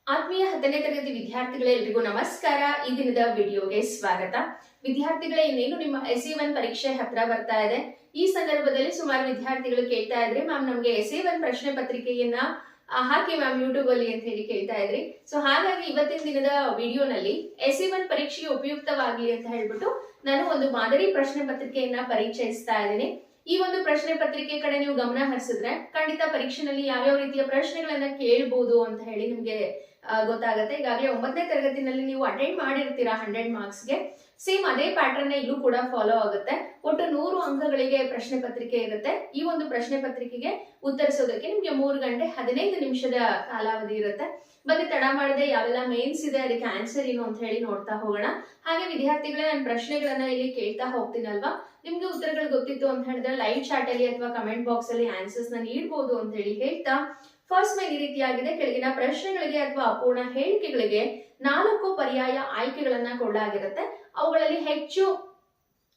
ಆತ್ಮೀಯ 10ನೇ ತರಗತಿ ವಿದ್ಯಾರ್ಥಿಗಳೆಲ್ಲರಿಗೂ ನಮಸ್ಕಾರ. ಈ ದಿನದ ವಿಡಿಯೋಗೆ ಸ್ವಾಗತ. ವಿದ್ಯಾರ್ಥಿಗಳೇ, ಇನ್ನೇನು ನಿಮ್ಮ SE1 ಪರೀಕ್ಷೆ ಹತ್ರ ಬರ್ತಾ ಇದೆ. ಈ ಸಂದರ್ಭದಲ್ಲಿ ಸುಮಾರು ವಿದ್ಯಾರ್ಥಿಗಳು ಕೇಳ್ತಾ ಇದ್ರೆ, ಮ್ಯಾಮ್ ನಮಗೆ SE1 ಪ್ರಶ್ನೆ ಪತ್ರಿಕೆಯನ್ನ ಹಾಕಿ ಮ್ಯಾಮ್ ಯೂಟ್ಯೂಬ್ ಅಲ್ಲಿ ಅಂತ ಹೇಳಿ ಕೇಳ್ತಾ ಇದ್ರಿ. ಸೊ ಹಾಗಾಗಿ ಇವತ್ತಿನ ದಿನದ ವಿಡಿಯೋನಲ್ಲಿ SE1 ಪರೀಕ್ಷೆಗೆ ಉಪಯುಕ್ತವಾಗಲಿ ಅಂತ ಹೇಳ್ಬಿಟ್ಟು ನಾನು ಒಂದು ಮಾದರಿ ಪ್ರಶ್ನೆ ಪತ್ರಿಕೆಯನ್ನ ಪರಿಚಯಿಸ್ತಾ ಇದ್ದೀನಿ. ಈ ಒಂದು ಪ್ರಶ್ನೆ ಪತ್ರಿಕೆ ಕಡೆ ನೀವು ಗಮನ ಹರಿಸಿದ್ರೆ ಖಂಡಿತ ಪರೀಕ್ಷೆನಲ್ಲಿ ಯಾವ್ಯಾವ ರೀತಿಯ ಪ್ರಶ್ನೆಗಳನ್ನ ಕೇಳಬಹುದು ಅಂತ ಹೇಳಿ ನಿಮ್ಗೆ ಗೊತ್ತಾಗುತ್ತೆ. ಈಗಾಗಲೇ 9ನೇ ತರಗತಿನಲ್ಲಿ ನೀವು ಅಟೆಂಡ್ ಮಾಡಿರ್ತೀರಾ 100 ಮಾರ್ಕ್ಸ್ಗೆ. ಸೇಮ್ ಅದೇ ಪ್ಯಾಟರ್ನ್ ಇಲ್ಲೂ ಕೂಡ ಫಾಲೋ ಆಗುತ್ತೆ. ಒಟ್ಟು 100 ಅಂಕಗಳಿಗೆ ಪ್ರಶ್ನೆ ಪತ್ರಿಕೆ ಇರುತ್ತೆ. ಈ ಒಂದು ಪ್ರಶ್ನೆ ಪತ್ರಿಕೆಗೆ ಉತ್ತರಿಸೋದಕ್ಕೆ ನಿಮ್ಗೆ 3 ಗಂಟೆ 15 ನಿಮಿಷದ ಕಾಲಾವಧಿ ಇರುತ್ತೆ. ಬನ್ನಿ ತಡ ಮಾಡದೆ ಯಾವೆಲ್ಲ ಮೇನ್ಸ್ ಇದೆ, ಅದಕ್ಕೆ ಆನ್ಸರ್ ಏನು ಅಂತ ಹೇಳಿ ನೋಡ್ತಾ ಹೋಗೋಣ. ಹಾಗೆ ವಿದ್ಯಾರ್ಥಿಗಳೇ, ನಾನು ಪ್ರಶ್ನೆಗಳನ್ನ ಇಲ್ಲಿ ಕೇಳ್ತಾ ಹೋಗ್ತೀನಲ್ವಾ, ನಿಮ್ಗೆ ಉತ್ತರಗಳು ಗೊತ್ತಿತ್ತು ಅಂತ ಹೇಳಿದ್ರೆ ಲೈವ್ ಚಾಟ್ ಅಲ್ಲಿ ಅಥವಾ ಕಮೆಂಟ್ ಬಾಕ್ಸ್ ಅಲ್ಲಿ ಆನ್ಸರ್ಸ್ ನ ನೀಡಬಹುದು ಅಂತ ಹೇಳಿ ಹೇಳ್ತಾ, ಫಸ್ಟ್ ಮೇನ್ ಈ ರೀತಿಯಾಗಿದೆ. ಕೆಳಗಿನ ಪ್ರಶ್ನೆಗಳಿಗೆ ಅಥವಾ ಅಪೂರ್ಣ ಹೇಳಿಕೆಗಳಿಗೆ 4 ಪರ್ಯಾಯ ಆಯ್ಕೆಗಳನ್ನ ಕೊಡಲಾಗಿರುತ್ತೆ. ಅವುಗಳಲ್ಲಿ ಹೆಚ್ಚು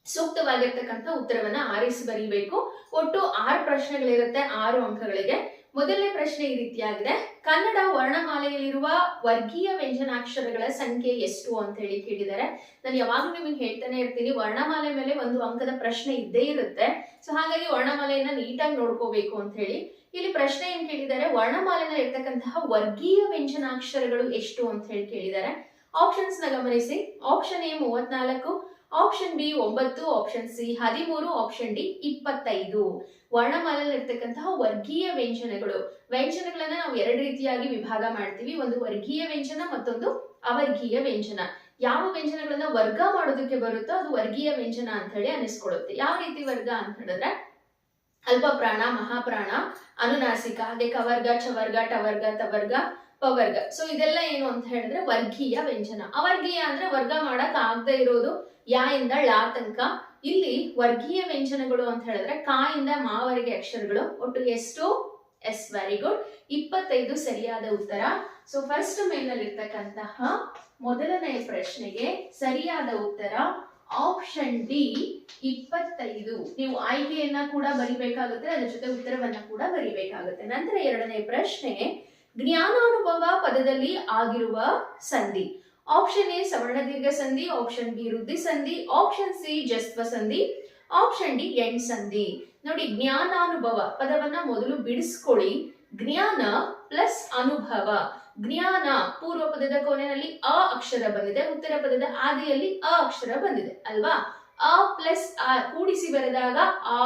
ಸೂಕ್ತವಾಗಿರ್ತಕ್ಕಂಥ ಉತ್ತರವನ್ನ ಆರಿಸಿ ಬರೀಬೇಕು. ಒಟ್ಟು 6 ಪ್ರಶ್ನೆಗಳಿರುತ್ತೆ, 6 ಅಂಕಗಳಿಗೆ. ಮೊದಲನೇ ಪ್ರಶ್ನೆ ಈ ರೀತಿಯಾಗಿದೆ. ಕನ್ನಡ ವರ್ಣಮಾಲೆಯಲ್ಲಿರುವ ವರ್ಗೀಯ ವ್ಯಂಜನಾಕ್ಷರಗಳ ಸಂಖ್ಯೆ ಎಷ್ಟು ಅಂತ ಹೇಳಿ ಕೇಳಿದ್ದಾರೆ. ನಾನು ಯಾವಾಗಲೂ ನಿಮಗೆ ಹೇಳ್ತಾನೆ ಇರ್ತೀನಿ, ವರ್ಣಮಾಲೆ ಮೇಲೆ 1 ಅಂಕದ ಪ್ರಶ್ನೆ ಇದ್ದೇ ಇರುತ್ತೆ. ಸೊ ಹಾಗಾಗಿ ವರ್ಣಮಾಲೆಯನ್ನ ನೀಟಾಗಿ ನೋಡ್ಕೋಬೇಕು ಅಂತ ಹೇಳಿ. ಇಲ್ಲಿ ಪ್ರಶ್ನೆ ಏನ್ ಕೇಳಿದ್ದಾರೆ, ವರ್ಣಮಾಲೆನಲ್ಲಿ ಇರ್ತಕ್ಕಂತಹ ವರ್ಗೀಯ ವ್ಯಂಜನಾಕ್ಷರಗಳು ಎಷ್ಟು ಅಂತ ಹೇಳಿ ಕೇಳಿದ್ದಾರೆ. ಆಪ್ಷನ್ಸ್ ನ ಗಮನಿಸಿ. Option A 34, option B 9, option C 13, option D 25. ವರ್ಣಮಾಲೆಯಲ್ಲಿ ಇರ್ತಕ್ಕಂತಹ ವರ್ಗೀಯ ವ್ಯಂಜನಗಳನ್ನ ನಾವು 2 ರೀತಿಯಾಗಿ ವಿಭಾಗ ಮಾಡ್ತೀವಿ. ಒಂದು ವರ್ಗೀಯ ವ್ಯಂಜನ, ಮತ್ತೊಂದು ಅವರ್ಗೀಯ ವ್ಯಂಜನ. ಯಾವ ವ್ಯಂಜನಗಳನ್ನ ವರ್ಗ ಮಾಡೋದಕ್ಕೆ ಬರುತ್ತೋ ಅದು ವರ್ಗೀಯ ವ್ಯಂಜನ ಅಂತ ಹೇಳಿ ಅನಿಸ್ಕೊಳ್ಳುತ್ತೆ. ಯಾವ ರೀತಿ ವರ್ಗ ಅಂತ ಹೇಳಿದ್ರೆ ಅಲ್ಪ ಪ್ರಾಣ, ಮಹಾಪ್ರಾಣ, ಅನುನಾಸಿಕ, ಹಾಗೆ ಕವರ್ಗ, ಚವರ್ಗ, ಟವರ್ಗ, ತವರ್ಗ, ಪವರ್ಗ. ಸೊ ಇದೆಲ್ಲ ಏನು ಅಂತ ಹೇಳಿದ್ರೆ ವರ್ಗೀಯ ವ್ಯಂಜನ. ಅವರ್ಗೀಯ ಅಂದ್ರೆ ವರ್ಗ ಮಾಡಕ್ ಆಗದೆ ಇರೋದು ಯಾ ಇಂದ ಳಾ ತನಕ. ಇಲ್ಲಿ ವರ್ಗೀಯ ವ್ಯಂಜನಗಳು ಅಂತ ಹೇಳಿದ್ರೆ ಕಾ ಇಂದ ಮಾವರೆಗೆ ಅಕ್ಷರಗಳು. ಒಟ್ಟು ಎಷ್ಟು? ಎಸ್. Very good. 25 ಸರಿಯಾದ ಉತ್ತರ. ಸೊ ಫಸ್ಟ್ ಮೇಲ್ನಲ್ಲಿರ್ತಕ್ಕಂತಹ ಮೊದಲನೇ ಪ್ರಶ್ನೆಗೆ ಸರಿಯಾದ ಉತ್ತರ ಆಪ್ಷನ್ ಡಿ 25. ನೀವು ಆಯ್ಕೆಯನ್ನ ಕೂಡ ಬರಿಬೇಕಾಗುತ್ತೆ, ಅದರ ಜೊತೆ ಉತ್ತರವನ್ನ ಕೂಡ ಬರಿಬೇಕಾಗುತ್ತೆ. ನಂತರ ಎರಡನೇ ಪ್ರಶ್ನೆ, ಜ್ಞಾನಾನುಭವ ಪದದಲ್ಲಿ ಆಗಿರುವ ಸಂಧಿ. ಆಪ್ಷನ್ ಎ ಸವರ್ಣ ದೀರ್ಘ ಸಂಧಿ, ಆಪ್ಷನ್ ಬಿ ವೃದ್ಧಿ ಸಂಧಿ, ಆಪ್ಷನ್ ಸಿ ಜಸ್ತ್ವ ಸಂಧಿ, ಆಪ್ಷನ್ ಡಿ ಎಣ್ ಸಂಧಿ. ನೋಡಿ, ಜ್ಞಾನಾನುಭವ ಪದವನ್ನ ಮೊದಲು ಬಿಡಿಸ್ಕೊಳ್ಳಿ. ಜ್ಞಾನ ಪ್ಲಸ್ ಅನುಭವ. ಜ್ಞಾನ ಪೂರ್ವ ಪದದ ಕೊನೆಯಲ್ಲಿ ಅ ಅಕ್ಷರ ಬಂದಿದೆ, ಉತ್ತರ ಪದದ ಆದಿಯಲ್ಲಿ ಅ ಅಕ್ಷರ ಬಂದಿದೆ ಅಲ್ವಾ. ಅ ಪ್ಲಸ್ ಆ ಕೂಡಿಸಿ ಬರೆದಾಗ ಆ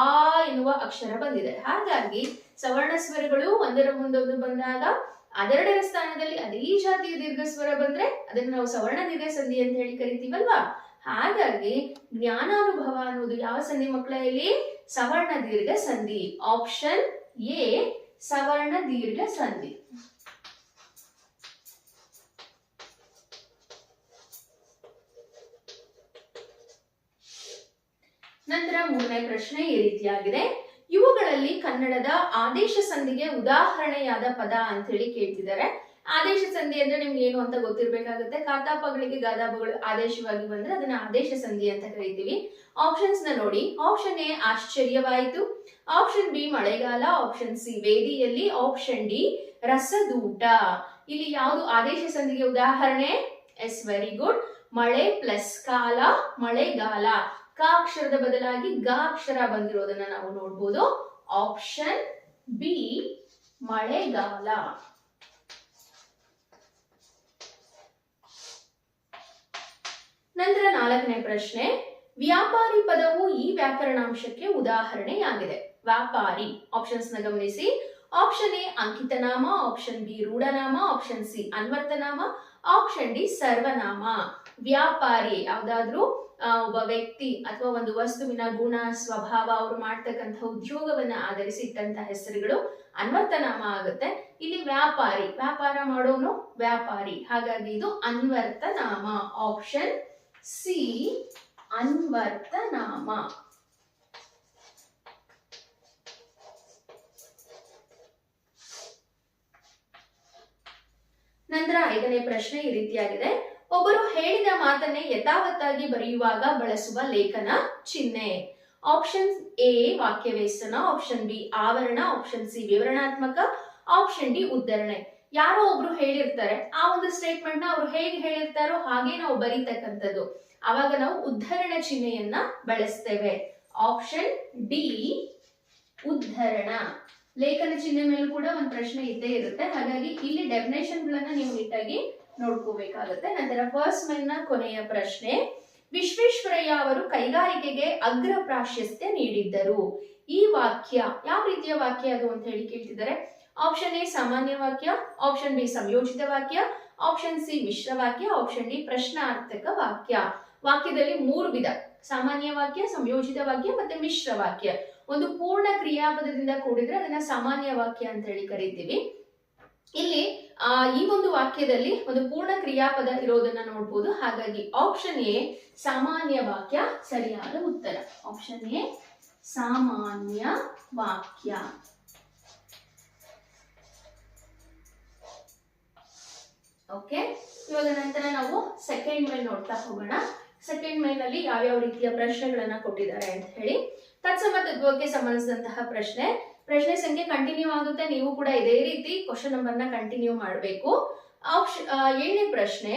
ಎನ್ನುವ ಅಕ್ಷರ ಬಂದಿದೆ. ಹಾಗಾಗಿ ಸವರ್ಣ ಸ್ವರಗಳು ಒಂದರ ಮುಂದೊಂದು ಬಂದಾಗ ಅದೆರಡರ ಸ್ಥಾನದಲ್ಲಿ ಅದೇ ಜಾತಿಯ ದೀರ್ಘ ಸ್ವರ ಬಂದ್ರೆ ಅದನ್ನು ನಾವು ಸವರ್ಣ ದೀರ್ಘ ಸಂಧಿ ಅಂತ ಹೇಳಿ ಕರಿತೀವಲ್ವಾ. ಹಾಗಾಗಿ ಜ್ಞಾನಾನುಭವ ಅನ್ನೋದು ಯಾವ ಸಂಧಿ ಮಕ್ಕಳ? ಇಲ್ಲಿ ಸವರ್ಣ ದೀರ್ಘ ಸಂಧಿ. ಆಪ್ಷನ್ ಎ ಸವರ್ಣ ದೀರ್ಘ ಸಂಧಿ. ನಂತರ ಮೂರನೇ ಪ್ರಶ್ನೆ ಈ ರೀತಿಯಾಗಿದೆ. ಇವುಗಳಲ್ಲಿ ಕನ್ನಡದ ಆದೇಶ ಸಂಧಿಗೆ ಉದಾಹರಣೆಯಾದ ಪದ ಅಂತ ಹೇಳಿ ಕೇಳ್ತಿದ್ದಾರೆ. ಆದೇಶ ಸಂಧಿ ಅಂದ್ರೆ ನಿಮ್ಗೆ ಏನು ಅಂತ ಗೊತ್ತಿರ್ಬೇಕಾಗುತ್ತೆ. ಕಾತಾಪಗಳಿಗೆ ಗಾದಾಪಗಳು ಆದೇಶವಾಗಿ ಬಂದ್ರೆ ಅದನ್ನ ಆದೇಶ ಸಂಧಿ ಅಂತ ಕರಿತೀವಿ. ಆಪ್ಷನ್ಸ್ ನ ನೋಡಿ. ಆಪ್ಷನ್ ಎ ಆಶ್ಚರ್ಯವಾಯಿತು, ಆಪ್ಷನ್ ಬಿ ಮಳೆಗಾಲ, ಆಪ್ಷನ್ ಸಿ ವೇದಿಯಲ್ಲಿ, ಆಪ್ಷನ್ ಡಿ ರಸದೂಟ. ಇಲ್ಲಿ ಯಾವುದು ಆದೇಶ ಸಂಧಿಗೆ ಉದಾಹರಣೆ? ಎಸ್. Very good. ಮಳೆ ಪ್ಲಸ್ ಕಾಲ, ಮಳೆಗಾಲ. ಕ ಅಕ್ಷರದ ಬದಲಾಗಿ ಗ ಅಕ್ಷರ ಬಂದಿರೋದನ್ನ ನಾವು ನೋಡ್ಬೋದು. ಆಪ್ಷನ್ ಬಿ ಮಳೆಗಾಲ. ನಂತರ ನಾಲ್ಕನೇ ಪ್ರಶ್ನೆ, ವ್ಯಾಪಾರಿ ಪದವು ಈ ವ್ಯಾಕರಣಾಂಶಕ್ಕೆ ಉದಾಹರಣೆಯಾಗಿದೆ. ವ್ಯಾಪಾರಿ. ಆಪ್ಷನ್ಸ್ ನ ಗಮನಿಸಿ. ಆಪ್ಷನ್ ಎ ಅಂಕಿತನಾಮ, ಆಪ್ಷನ್ ಬಿ ರೂಢನಾಮ, ಆಪ್ಷನ್ ಸಿ ಅನ್ವರ್ಥನಾಮ, ಆಪ್ಷನ್ ಡಿ ಸರ್ವನಾಮ. ವ್ಯಾಪಾರಿ ಯಾವ್ದಾದ್ರು ಒಬ್ಬ ವ್ಯಕ್ತಿ ಅಥವಾ ಒಂದು ವಸ್ತುವಿನ ಗುಣ, ಸ್ವಭಾವ, ಅವರು ಮಾಡ್ತಕ್ಕಂಥ ಉದ್ಯೋಗವನ್ನ ಆಧರಿಸಿ ಇಟ್ಟಂತ ಹೆಸರುಗಳು ಅನ್ವರ್ಥನಾಮ ಆಗುತ್ತೆ. ಇಲ್ಲಿ ವ್ಯಾಪಾರಿ, ವ್ಯಾಪಾರ ಮಾಡೋನು ವ್ಯಾಪಾರಿ. ಹಾಗಾಗಿ ಇದು ಅನ್ವರ್ಥನಾಮ. Option C ಅನ್ವರ್ಥನಾಮ. ನಂತರ ಐದನೇ ಪ್ರಶ್ನೆ ಈ ರೀತಿಯಾಗಿದೆ. ಒಬ್ಬರು ಹೇಳಿದ ಮಾತನ್ನೇ ಯಥಾವತ್ತಾಗಿ ಬರೆಯುವಾಗ ಬಳಸುವ ಲೇಖನ ಚಿಹ್ನೆ. ಆಪ್ಷನ್ ಎ ವಾಕ್ಯವೇಸ್ತನ, ಆಪ್ಷನ್ ಬಿ ಆವರಣ, ಆಪ್ಷನ್ ಸಿ ವಿವರಣಾತ್ಮಕ, ಆಪ್ಷನ್ ಡಿ ಉದ್ಧರಣೆ. ಯಾರೋ ಒಬ್ರು ಹೇಳಿರ್ತಾರೆ, ಆ ಒಂದು ಸ್ಟೇಟ್ಮೆಂಟ್ ನ ಅವ್ರು ಹೇಗೆ ಹೇಳಿರ್ತಾರೋ ಹಾಗೆ ನಾವು ಬರೀತಕ್ಕಂಥದ್ದು. ಅವಾಗ ನಾವು ಉದ್ಧರಣ ಚಿಹ್ನೆಯನ್ನ ಬಳಸ್ತೇವೆ. ಆಪ್ಷನ್ ಡಿ ಉದ್ಧರಣ. ಲೇಖನ ಚಿಹ್ನೆ ಮೇಲೂ ಕೂಡ ಒಂದು ಪ್ರಶ್ನೆ ಇದ್ದೇ ಇರುತ್ತೆ, ಹಾಗಾಗಿ ಇಲ್ಲಿ ಡೆಫಿನೇಷನ್ ಗಳನ್ನ ನೀವು ನೀಟಾಗಿ ನೋಡ್ಕೋಬೇಕಾಗುತ್ತೆ. ನಂತರ ಫಸ್ಟ್ ಮೇನ್ ನ ಕೊನೆಯ ಪ್ರಶ್ನೆ, ವಿಶ್ವೇಶ್ವರಯ್ಯ ಅವರು ಕೈಗಾರಿಕೆಗೆ ಅಗ್ರ ಪ್ರಾಶಸ್ತ್ಯ ನೀಡಿದ್ದರು. ಈ ವಾಕ್ಯ ಯಾವ ರೀತಿಯ ವಾಕ್ಯ ಅದು ಅಂತ ಹೇಳಿ ಕೇಳ್ತಿದ್ದಾರೆ. ಆಪ್ಷನ್ ಎ ಸಾಮಾನ್ಯ ವಾಕ್ಯ, ಆಪ್ಷನ್ ಬಿ ಸಂಯೋಜಿತ ವಾಕ್ಯ, ಆಪ್ಷನ್ ಸಿ ಮಿಶ್ರ ವಾಕ್ಯ, ಆಪ್ಷನ್ ಡಿ ಪ್ರಶ್ನಾರ್ಥಕ ವಾಕ್ಯ. ವಾಕ್ಯದಲ್ಲಿ 3 ವಿಧ, ಸಾಮಾನ್ಯ ವಾಕ್ಯ, ಸಂಯೋಜಿತ ವಾಕ್ಯ ಮತ್ತೆ ಮಿಶ್ರ ವಾಕ್ಯ. ಒಂದು ಪೂರ್ಣ ಕ್ರಿಯಾಪದದಿಂದ ಕೂಡಿದ್ರೆ ಅದನ್ನ ಸಾಮಾನ್ಯ ವಾಕ್ಯ ಅಂತ ಹೇಳಿ ಕರಿತೀವಿ. ಇಲ್ಲಿ ಈ ಒಂದು ವಾಕ್ಯದಲ್ಲಿ ಒಂದು ಪೂರ್ಣ ಕ್ರಿಯಾಪದ ಇರೋದನ್ನ ನೋಡ್ಬೋದು, ಹಾಗಾಗಿ ಆಪ್ಷನ್ ಎ ಸಾಮಾನ್ಯ ವಾಕ್ಯ ಸರಿಯಾದ ಉತ್ತರ. ಆಪ್ಷನ್ ಎ ಸಾಮಾನ್ಯ ವಾಕ್ಯ. ಓಕೆ, ಇವಾಗ ನಂತರ ನಾವು ಸೆಕೆಂಡ್ ಮೇಲ್ ನೋಡ್ತಾ ಹೋಗೋಣ. ಸೆಕೆಂಡ್ ಮೇಲ್ ನಲ್ಲಿ ಯಾವ್ಯಾವ ರೀತಿಯ ಪ್ರಶ್ನೆಗಳನ್ನ ಕೊಟ್ಟಿದ್ದಾರೆ ಅಂತ ಹೇಳಿ. ತತ್ಸಮ ತತ್ವಕ್ಕೆ ಸಂಬಂಧಿಸಿದಂತಹ ಪ್ರಶ್ನೆ ಸಂಖ್ಯೆ ಕಂಟಿನ್ಯೂ ಆಗುತ್ತೆ. ನೀವು ಕೂಡ ಇದೇ ರೀತಿ ಕ್ವಶನ್ ನಂಬರ್ ನ ಕಂಟಿನ್ಯೂ ಮಾಡಬೇಕು. 7ನೇ ಪ್ರಶ್ನೆ,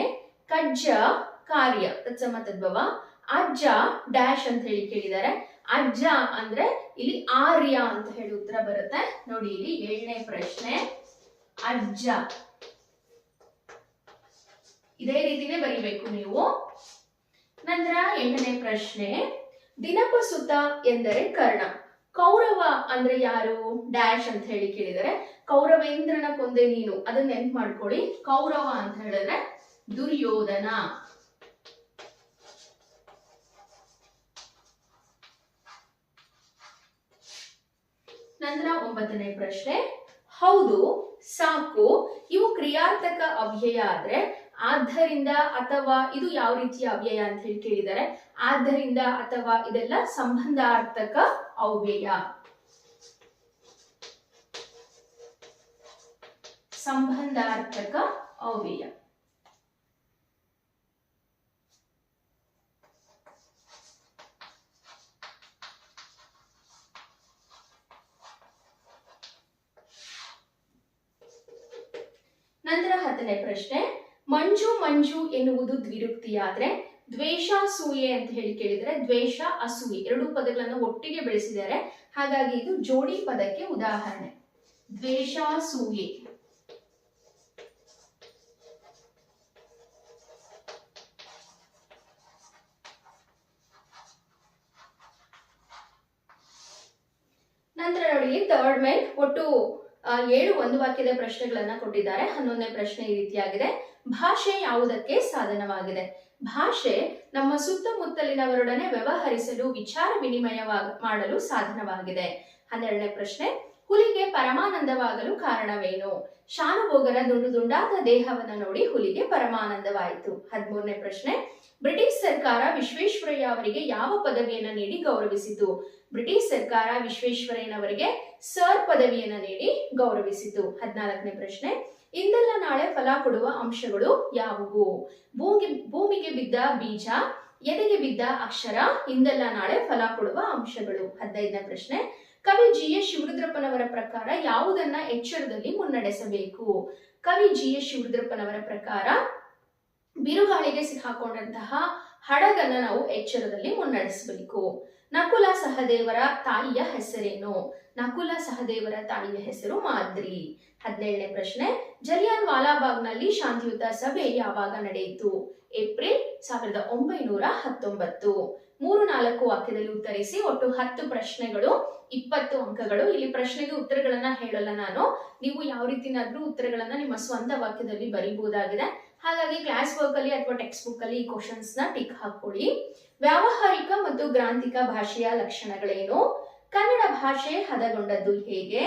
ಕಜ್ಜ ಕಾರ್ಯ ತತ್ಸಮ ತದ್ಭವ, ಅಜ್ಜ ಡ್ಯಾಶ್ ಅಂತ ಹೇಳಿ ಕೇಳಿದ್ದಾರೆ. ಅಜ್ಜ ಅಂದ್ರೆ ಇಲ್ಲಿ ಆರ್ಯ ಅಂತ ಹೇಳಿ ಉತ್ತರ ಬರುತ್ತೆ. ನೋಡಿ ಇಲ್ಲಿ 7ನೇ ಪ್ರಶ್ನೆ ಅಜ್ಜ, ಇದೇ ರೀತಿನೇ ಬರೀಬೇಕು ನೀವು. ನಂತರ 8ನೇ ಪ್ರಶ್ನೆ, ದಿನಪ ಸುತ ಎಂದರೆ ಕರ್ಣ, ಕೌರವ ಅಂದ್ರೆ ಯಾರು ಡ್ಯಾಶ್ ಅಂತ ಹೇಳಿ ಕೇಳಿದರೆ. ಕೌರವೇಂದ್ರನ ಕೊಂದೆ ನೀನು, ಅದನ್ನ ನೆನ್ಪು ಮಾಡ್ಕೊಳ್ಳಿ. ಕೌರವ ಅಂತ ಹೇಳಿದ್ರೆ ದುರ್ಯೋಧನ. ನಂತರ 9ನೇ ಪ್ರಶ್ನೆ, ಹೌದು ಸಾಕು ಇವು ಕ್ರಿಯಾರ್ಥಕ ಅವ್ಯಯ ಆದ್ರೆ ಆದ್ದರಿಂದ ಅಥವಾ ಇದು ಯಾವ ರೀತಿಯ ಅವ್ಯಯ ಅಂತ ಹೇಳಿ ಕೇಳಿದ್ದಾರೆ. ಆದ್ದರಿಂದ ಅಥವಾ ಇದೆಲ್ಲ ಸಂಬಂಧಾರ್ಥಕ ಅವ್ಯಯ. ಸಂಬಂಧಾರ್ಥಕ ಅವ್ಯಯ. ನಂತರ 10ನೇ ಪ್ರಶ್ನೆ, ಮಂಜು ಮಂಜು ಎನ್ನುವುದು ದ್ವಿರುಕ್ತಿಯಾದ್ರೆ ದ್ವೇಷಾಸೂಯೆ ಅಂತ ಹೇಳಿ ಕೇಳಿದರೆ. ದ್ವೇಷ ಅಸೂಯೆ 2 ಪದಗಳನ್ನು ಒಟ್ಟಿಗೆ ಬೆಳೆಸಿದ್ದಾರೆ, ಹಾಗಾಗಿ ಇದು ಜೋಡಿ ಪದಕ್ಕೆ ಉದಾಹರಣೆ. ದ್ವೇಷಾಸೂಯೆ. ನಂತರ ನೋಡಿ ಥರ್ಡ್ ಮೇಲ್ ಒಟ್ಟು 7 ಒಂದು ವಾಕ್ಯದ ಪ್ರಶ್ನೆಗಳನ್ನ ಕೊಟ್ಟಿದ್ದಾರೆ. 11ನೇ ಪ್ರಶ್ನೆ ಈ ರೀತಿಯಾಗಿದೆ, ಭಾಷೆ ಯಾವುದಕ್ಕೆ ಸಾಧನವಾಗಿದೆ? ಭಾಷೆ ನಮ್ಮ ಸುತ್ತಮುತ್ತಲಿನವರೊಡನೆ ವ್ಯವಹರಿಸಲು, ವಿಚಾರ ವಿನಿಮಯ ಮಾಡಲು ಸಾಧನವಾಗಿದೆ. 12ನೇ ಪ್ರಶ್ನೆ, ಹುಲಿಗೆ ಪರಮಾನಂದವಾಗಲು ಕಾರಣವೇನು? ಶಾನುಭೋಗರ ದುಂಡು ದುಂಡಾದ ದೇಹವನ್ನು ನೋಡಿ ಹುಲಿಗೆ ಪರಮಾನಂದವಾಯಿತು. 13ನೇ ಪ್ರಶ್ನೆ, ಬ್ರಿಟಿಷ್ ಸರ್ಕಾರ ವಿಶ್ವೇಶ್ವರಯ್ಯ ಅವರಿಗೆ ಯಾವ ಪದವಿಯನ್ನ ನೀಡಿ ಗೌರವಿಸಿತು? ಬ್ರಿಟಿಷ್ ಸರ್ಕಾರ ವಿಶ್ವೇಶ್ವರಯ್ಯನವರಿಗೆ ಸರ್ ಪದವಿಯನ್ನ ನೀಡಿ ಗೌರವಿಸಿತು. 14ನೇ ಪ್ರಶ್ನೆ, ಇಂದೆಲ್ಲ ನಾಳೆ ಫಲ ಕೊಡುವ ಅಂಶಗಳು ಯಾವುವು? ಭೂಮಿಗೆ ಬಿದ್ದ ಬೀಜ, ಎದೆಗೆ ಬಿದ್ದ ಅಕ್ಷರ, ಇಂದೆಲ್ಲ ನಾಳೆ ಫಲ ಕೊಡುವ ಅಂಶಗಳು. 15ನೇ ಪ್ರಶ್ನೆ, ಕವಿ ಜಿ.ಎಸ್. ಶಿವರುದ್ರಪ್ಪನವರ ಪ್ರಕಾರ ಯಾವುದನ್ನ ಎಚ್ಚರದಲ್ಲಿ ಮುನ್ನಡೆಸಬೇಕು? ಕವಿ ಜಿ.ಎಸ್. ಶಿವರುದ್ರಪ್ಪನವರ ಪ್ರಕಾರ ಬಿರುಗಾಳಿಗೆ ಸಿಕ್ಕಾಕೊಂಡಂತಹ ಹಡಗನ್ನ ನಾವು ಎಚ್ಚರದಲ್ಲಿ ಮುನ್ನಡೆಸಬೇಕು. ನಕುಲ ಸಹದೇವರ ತಾಯಿಯ ಹೆಸರೇನು? ನಕುಲ ಸಹದೇವರ ತಾಯಿಯ ಹೆಸರು ಮಾದ್ರಿ. 17ನೇ ಪ್ರಶ್ನೆ, ಜಲಿಯನ್ ವಾಲಾಬಾಗ್ನಲ್ಲಿ ಶಾಂತಿಯುತ ಸಭೆ ಯಾವಾಗ ನಡೆಯಿತು? ಏಪ್ರಿಲ್ 1919. 3-4 ವಾಕ್ಯದಲ್ಲಿ ಉತ್ತರಿಸಿ. ಒಟ್ಟು 10 ಪ್ರಶ್ನೆಗಳು, 20 ಅಂಕಗಳು. ಇಲ್ಲಿ ಪ್ರಶ್ನೆಗೆ ಉತ್ತರಗಳನ್ನ ಹೇಳಲ್ಲ ನಾನು, ನೀವು ಯಾವ ರೀತಿನಾದ್ರೂ ಉತ್ತರಗಳನ್ನ ನಿಮ್ಮ ಸ್ವಂತ ವಾಕ್ಯದಲ್ಲಿ ಬರೀಬಹುದಾಗಿದೆ. ಹಾಗಾಗಿ ಕ್ಲಾಸ್ ವರ್ಕ್ ಅಲ್ಲಿ ಅಥವಾ ಟೆಕ್ಸ್ಟ್ ಬುಕ್ ಅಲ್ಲಿ ಈ ಕ್ವಶನ್ಸ್ ನ ಟಿಕ್ ಹಾಕೊಳ್ಳಿ. ವ್ಯಾವಹಾರಿಕ ಮತ್ತು ಗ್ರಾಂಥಿಕ ಭಾಷೆಯ ಲಕ್ಷಣಗಳೇನು? ಕನ್ನಡ ಭಾಷೆ ಹದಗೊಂಡದ್ದು ಹೇಗೆ?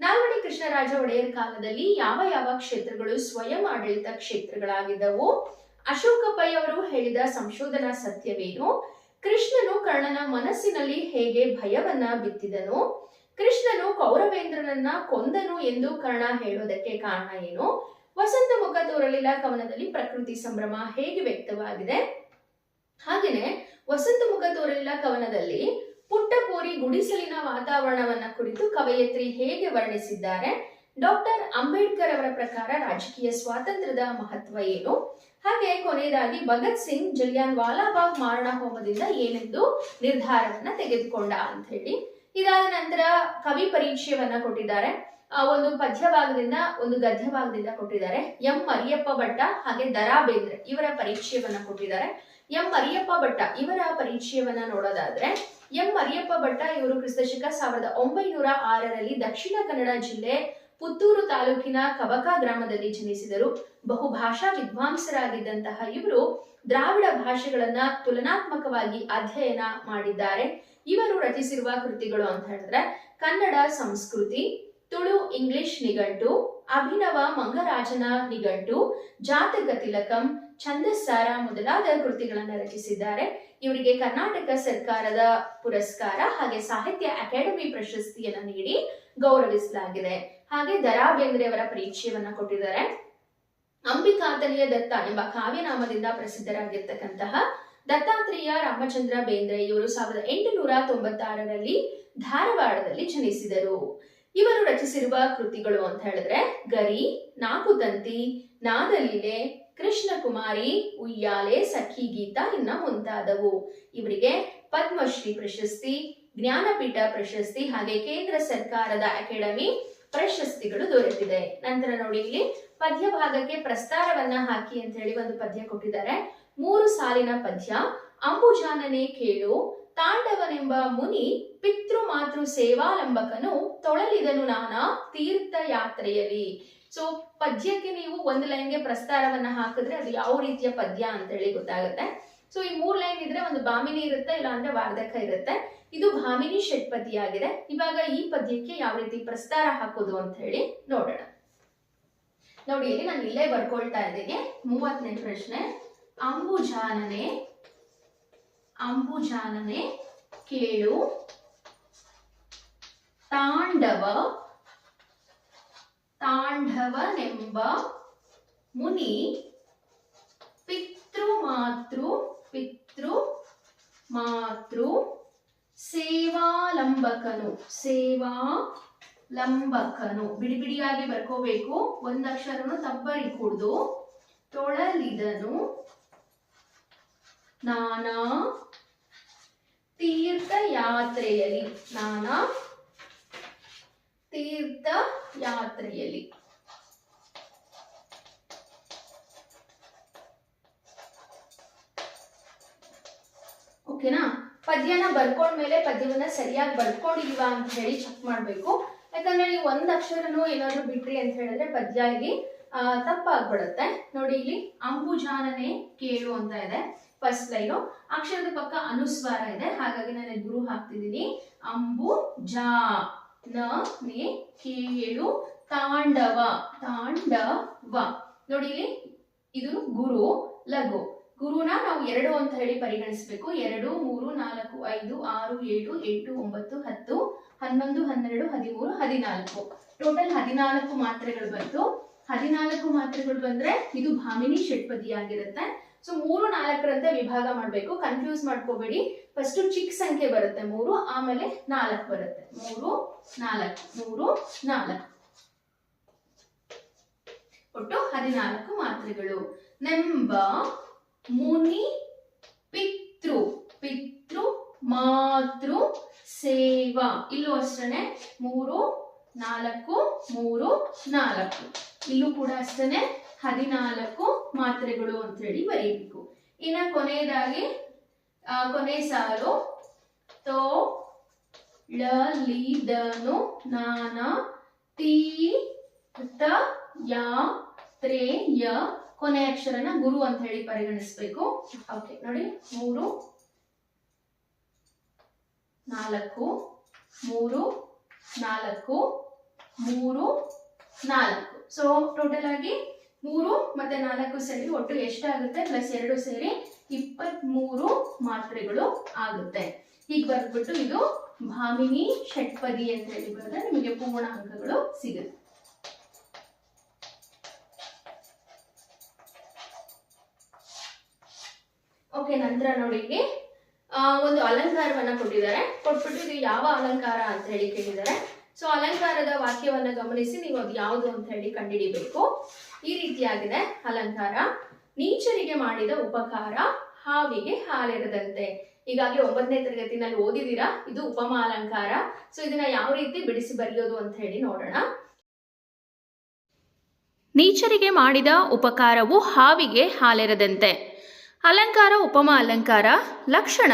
ನಾಲ್ವಡಿ ಕೃಷ್ಣರಾಜ ಒಡೆಯರ್ ಕಾಲದಲ್ಲಿ ಯಾವ ಯಾವ ಕ್ಷೇತ್ರಗಳು ಸ್ವಯಂ ಆಡಳಿತ ಕ್ಷೇತ್ರಗಳಾಗಿದ್ದವು? ಅಶೋಕ ಪೈ ಅವರು ಹೇಳಿದ ಸಂಶೋಧನಾ ಸತ್ಯವೇನು? ಕೃಷ್ಣನು ಕರ್ಣನ ಮನಸ್ಸಿನಲ್ಲಿ ಹೇಗೆ ಭಯವನ್ನ ಬಿತ್ತಿದನು? ಕೃಷ್ಣನು ಕೌರವೇಂದ್ರನನ್ನ ಕೊಂದನು ಎಂದು ಕರ್ಣ ಹೇಳೋದಕ್ಕೆ ಕಾರಣ ಏನು? ವಸಂತ ಮುಖ ತೋರಲಿಲ್ಲ ಕವನದಲ್ಲಿ ಪ್ರಕೃತಿ ಸಂಭ್ರಮ ಹೇಗೆ ವ್ಯಕ್ತವಾಗಿದೆ? ಹಾಗೇನೆ ವಸಂತ ಮುಖ ತೋರಲಿಲ್ಲ ಕವನದಲ್ಲಿ ಪುಟ್ಟಪೋರಿ ಗುಡಿಸಲಿನ ವಾತಾವರಣವನ್ನ ಕುರಿತು ಕವಯತ್ರಿ ಹೇಗೆ ವರ್ಣಿಸಿದ್ದಾರೆ? ಡಾಕ್ಟರ್ ಅಂಬೇಡ್ಕರ್ ಅವರ ಪ್ರಕಾರ ರಾಜಕೀಯ ಸ್ವಾತಂತ್ರ್ಯದ ಮಹತ್ವ ಏನು, ಹಾಗೆ ಕೊನೆಯದಾಗಿ ಭಗತ್ ಸಿಂಗ್ ಜಲಿಯಾನ್ ವಾಲಾಬಾಗ್ ಮಾರಣ ಹೋಮದಿಂದ ಏನೆಂದು ನಿರ್ಧಾರವನ್ನ ತೆಗೆದುಕೊಂಡ ಅಂತ ಹೇಳಿ. ಇದಾದ ನಂತರ ಕವಿ ಪರಿಚಯವನ್ನ ಕೊಟ್ಟಿದ್ದಾರೆ. ಒಂದು ಪದ್ಯ ಭಾಗದಿಂದ ಒಂದು ಗದ್ಯ ಭಾಗದಿಂದ ಕೊಟ್ಟಿದ್ದಾರೆ. ಎಂ ಮರಿಯಪ್ಪ ಭಟ್ಟ ಹಾಗೆ ದರಾ ಬೇಂದ್ರೆ ಇವರ ಪರಿಚಯವನ್ನ ಕೊಟ್ಟಿದ್ದಾರೆ. ಎಂ ಮರಿಯಪ್ಪ ಭಟ್ಟ ಇವರ ಪರಿಚಯವನ್ನ ನೋಡೋದಾದ್ರೆ, ಎಂ ಮರಿಯಪ್ಪ ಭಟ್ಟ ಇವರು ಕ್ರಿಸ್ತಶಕ 1906ರಲ್ಲಿ ದಕ್ಷಿಣ ಕನ್ನಡ ಜಿಲ್ಲೆ ಪುತ್ತೂರು ತಾಲೂಕಿನ ಕಬಕ ಗ್ರಾಮದಲ್ಲಿ ಜನಿಸಿದರು. ಬಹುಭಾಷಾ ವಿದ್ವಾಂಸರಾಗಿದ್ದಂತಹ ಇವರು ದ್ರಾವಿಡ ಭಾಷೆಗಳನ್ನ ತುಲನಾತ್ಮಕವಾಗಿ ಅಧ್ಯಯನ ಮಾಡಿದ್ದಾರೆ. ಇವರು ರಚಿಸಿರುವ ಕೃತಿಗಳು ಅಂತ ಹೇಳಿದ್ರೆ ಕನ್ನಡ ಸಂಸ್ಕೃತಿ, ತುಳು ಇಂಗ್ಲಿಷ್ ನಿಘಂಟು, ಅಭಿನವ ಮಂಗರಾಜನ ನಿಘಂಟು, ಜಾತಕ ತಿಲಕಂ, ಛಂದಸ್ಸಾರ ಮೊದಲಾದ ಕೃತಿಗಳನ್ನು ರಚಿಸಿದ್ದಾರೆ. ಇವರಿಗೆ ಕರ್ನಾಟಕ ಸರ್ಕಾರದ ಪುರಸ್ಕಾರ ಹಾಗೆ ಸಾಹಿತ್ಯ ಅಕಾಡೆಮಿ ಪ್ರಶಸ್ತಿಯನ್ನ ನೀಡಿ ಗೌರವಿಸಲಾಗಿದೆ. ಹಾಗೆ ದರಾ ಬೇಂದ್ರೆ ಅವರ ಪರಿಚಯವನ್ನ ಕೊಟ್ಟಿದ್ದಾರೆ. ಅಂಬಿಕಾತನೆಯ ದತ್ತ ಎಂಬ ಕಾವ್ಯನಾಮದಿಂದ ಪ್ರಸಿದ್ಧರಾಗಿರ್ತಕ್ಕಂತಹ ದತ್ತಾತ್ರೇಯ ರಾಮಚಂದ್ರ ಬೇಂದ್ರೆ ಇವರು 1896ರಲ್ಲಿ ಧಾರವಾಡದಲ್ಲಿ ಜನಿಸಿದರು. ಇವರು ರಚಿಸಿರುವ ಕೃತಿಗಳು ಅಂತ ಹೇಳಿದ್ರೆ ಗರಿ, ನಾಕುತಂತಿ, ನಾದಲೀಲೆ, ಕೃಷ್ಣಕುಮಾರಿ, ಉಯ್ಯಾಲೆ, ಸಖಿ ಗೀತ ಇನ್ನ ಮುಂತಾದವು. ಇವರಿಗೆ ಪದ್ಮಶ್ರೀ ಪ್ರಶಸ್ತಿ, ಜ್ಞಾನಪೀಠ ಪ್ರಶಸ್ತಿ ಹಾಗೆ ಕೇಂದ್ರ ಸರ್ಕಾರದ ಅಕಾಡೆಮಿ ಪ್ರಶಸ್ತಿಗಳು ದೊರೆತಿದೆ. ನಂತರ ನೋಡಿ ಇಲ್ಲಿ ಪದ್ಯ ಭಾಗಕ್ಕೆ ಪ್ರಸ್ತಾರವನ್ನ ಹಾಕಿ ಅಂತ ಹೇಳಿ ಒಂದು ಪದ್ಯ ಕೊಟ್ಟಿದ್ದಾರೆ. 3 ಸಾಲಿನ ಪದ್ಯ. ಅಂಬುಜಾನನೆ ಕೇಳು, ತಾಂಡವನೆಂಬ ಮುನಿ ಪಿತೃ ಮಾತೃ ಸೇವಾಲಂಬಕನು ತೊಳಲಿದನು ನಾನಾ ತೀರ್ಥ ಯಾತ್ರೆಯಲ್ಲಿ. ಸೊ ಪದ್ಯಕ್ಕೆ ನೀವು ಒಂದು ಲೈನ್ಗೆ ಪ್ರಸ್ತಾರವನ್ನ ಹಾಕಿದ್ರೆ ಅದು ಯಾವ ರೀತಿಯ ಪದ್ಯ ಅಂತ ಹೇಳಿ ಗೊತ್ತಾಗುತ್ತೆ. ಸೊ ಈ 3 ಲೈನ್ ಇದ್ರೆ ಒಂದು ಭಾಮಿನಿ ಇರುತ್ತೆ, ಇಲ್ಲ ಅಂದ್ರೆ ವಾರ್ಧಕ ಇರುತ್ತೆ. ಇದು ಭಾಮಿನಿ ಷಟ್ಪದಿ ಆಗಿದೆ. ಇವಾಗ ಈ ಪದ್ಯಕ್ಕೆ ಯಾವ ರೀತಿ ಪ್ರಸ್ತಾರ ಹಾಕೋದು ಅಂತ ಹೇಳಿ ನೋಡೋಣ. ನೋಡಿ ಇಲ್ಲಿ ನಾನು ಇಲ್ಲೇ ಬರ್ಕೊಳ್ತಾ ಇದ್ದೀನಿ. 30ನೇ ಪ್ರಶ್ನೆ. ಅಂಬುಜಾನನೆ ಕೇಳು, ತಾಂಡವನೆಂಬ ಮುನಿ ಪಿತೃ ಮಾತೃ ಸೇವಾಲಂಬಕನು ಬಿಡಿ ಬಿಡಿಯಾಗಿ ಬರ್ಕೋಬೇಕು, ಒಂದಕ್ಷರನು ತಪ್ಪರಿಕೂಡ್ದು. ತೊಳಲಿದನು ನಾನಾ ತೀರ್ಥಯಾತ್ರೆಯಲ್ಲಿ. ಓಕೆನಾ? ಪದ್ಯನ ಬರ್ಕೊಂಡ್ಮೇಲೆ ಪದ್ಯವನ್ನ ಸರಿಯಾಗಿ ಬರ್ಕೊಂಡಿದೀವಾ ಅಂತ ಹೇಳಿ ಚೆಕ್ ಮಾಡ್ಬೇಕು. ಯಾಕಂದ್ರೆ ನೀವು ಒಂದ್ ಅಕ್ಷರನು ಏನಾದ್ರು ಬಿಟ್ರಿ ಅಂತ ಹೇಳಿದ್ರೆ ಪದ್ಯ ಇಲ್ಲಿ ತಪ್ಪಾಗ್ಬಿಡುತ್ತೆ. ನೋಡಿ ಇಲ್ಲಿ ಅಂಬುಜಾನನೆ ಕೇಳು ಅಂತ ಇದೆ ಫಸ್ಟ್ ಲೈನು. ಅಕ್ಷರದ ಪಕ್ಕ ಅನುಸ್ವಾರ ಇದೆ, ಹಾಗಾಗಿ ನಾನು ಗುರು ಹಾಕ್ತಿದ್ದೀನಿ. ಅಂಬುಜಾನನೆ ಕೇಳು, ತಾಂಡವ. ನೋಡಿ ಇಲ್ಲಿ ಇದು ಗುರು, ಲಘು. ಗುರುನ ನಾವು 2 ಅಂತ ಹೇಳಿ ಪರಿಗಣಿಸಬೇಕು. 2, 3, 4, 5, 6, 7, 8, 9, 10, 11, 12, 13, 14. ಟೋಟಲ್ 14 ಮಾತ್ರೆಗಳು ಬಂತು. 14 ಮಾತ್ರೆಗಳು ಬಂದ್ರೆ ಇದು ಭಾಮಿನಿ ಷಟ್ಪದಿ ಆಗಿರುತ್ತೆ. ಸೊ 3, 4ರಂತೆ ವಿಭಾಗ ಮಾಡಬೇಕು. ಕನ್ಫ್ಯೂಸ್ ಮಾಡ್ಕೋಬೇಡಿ. ಫಸ್ಟ್ ಚಿಕ್ಕ ಸಂಖ್ಯೆ ಬರುತ್ತೆ 3, ಆಮೇಲೆ 4 ಬರುತ್ತೆ. 3, 4 ಒಟ್ಟು 14 ಮಾತ್ರೆಗಳು. ನೆಂಬ ಮುನಿ ಪಿತೃ ಮಾತೃ ಸೇವಾ. ಇಲ್ಲೂ ಅಷ್ಟೇ 3, 4. ಇಲ್ಲೂ ಕೂಡ ಅಷ್ಟೇ 14 ಮಾತ್ರೆಗಳು ಅಂತ ಹೇಳಿ ಬರೀಬೇಕು. ಇನ್ನ ಕೊನೆಯದಾಗಿ ಕೊನೆ ಸಾಲು. ತೊಳಲಿದನು ನಾನಾ ತೀರ್ಥ ಯಾತ್ರೆಯ. ಕೊನೆ ಅಕ್ಷರನ ಗುರು ಅಂತ ಹೇಳಿ ಪರಿಗಣಿಸಬೇಕು. ಓಕೆ ನೋಡಿ 3, 4, 4. ಸೊ ಟೋಟಲ್ ಆಗಿ 3 ಮತ್ತೆ 4 ಸೇರಿ ಒಟ್ಟು ಎಷ್ಟಾಗುತ್ತೆ ಪ್ಲಸ್ 2 ಸೇರಿ 23 ಮಾತ್ರೆಗಳು ಆಗುತ್ತೆ. ಹೀಗೆ ಬರ್ದ್ಬಿಟ್ಟು ಇದು ಭಾಮಿನಿ ಷಟ್ಪದಿ ಅಂತ ಹೇಳಿ ಬರೆದ್ರೆ ನಿಮಗೆ ಪೂರ್ಣ ಅಂಕಗಳು ಸಿಗುತ್ತೆ. ಓಕೆ, ನಂತರ ನೋಡಿ ಇಲ್ಲಿ ಒಂದು ಅಲಂಕಾರವನ್ನ ಕೊಟ್ಟಿದ್ದಾರೆ. ಕೊಟ್ಬಿಟ್ಟು ಇದು ಯಾವ ಅಲಂಕಾರ ಅಂತ ಹೇಳಿ ಕೇಳಿದ್ದಾರೆ. ಸೊ ಅಲಂಕಾರದ ವಾಕ್ಯವನ್ನ ಗಮನಿಸಿ ನೀವು ಅದು ಯಾವುದು ಅಂತ ಹೇಳಿ ಕಂಡುಹಿಡಿಬೇಕು. ಈ ರೀತಿಯಾಗಿದೆ ಅಲಂಕಾರ. ನೀಚರಿಗೆ ಮಾಡಿದ ಉಪಕಾರ ಹಾವಿಗೆ ಹಾಲೆರದಂತೆ. ಈಗಾಗಲೇ 9ನೇ ತರಗತಿನಲ್ಲಿ ಓದಿದೀರಾ, ಇದು ಉಪಮಾ ಅಲಂಕಾರ. ಸೊ ಇದನ್ನ ಯಾವ ರೀತಿ ಬಿಡಿಸಿ ಬರೆಯೋದು ಅಂತ ಹೇಳಿ ನೋಡೋಣ. ನೀಚರಿಗೆ ಮಾಡಿದ ಉಪಕಾರವು ಹಾವಿಗೆ ಹಾಲೆರದಂತೆ. ಅಲಂಕಾರ ಉಪಮಾ ಅಲಂಕಾರ. ಲಕ್ಷಣ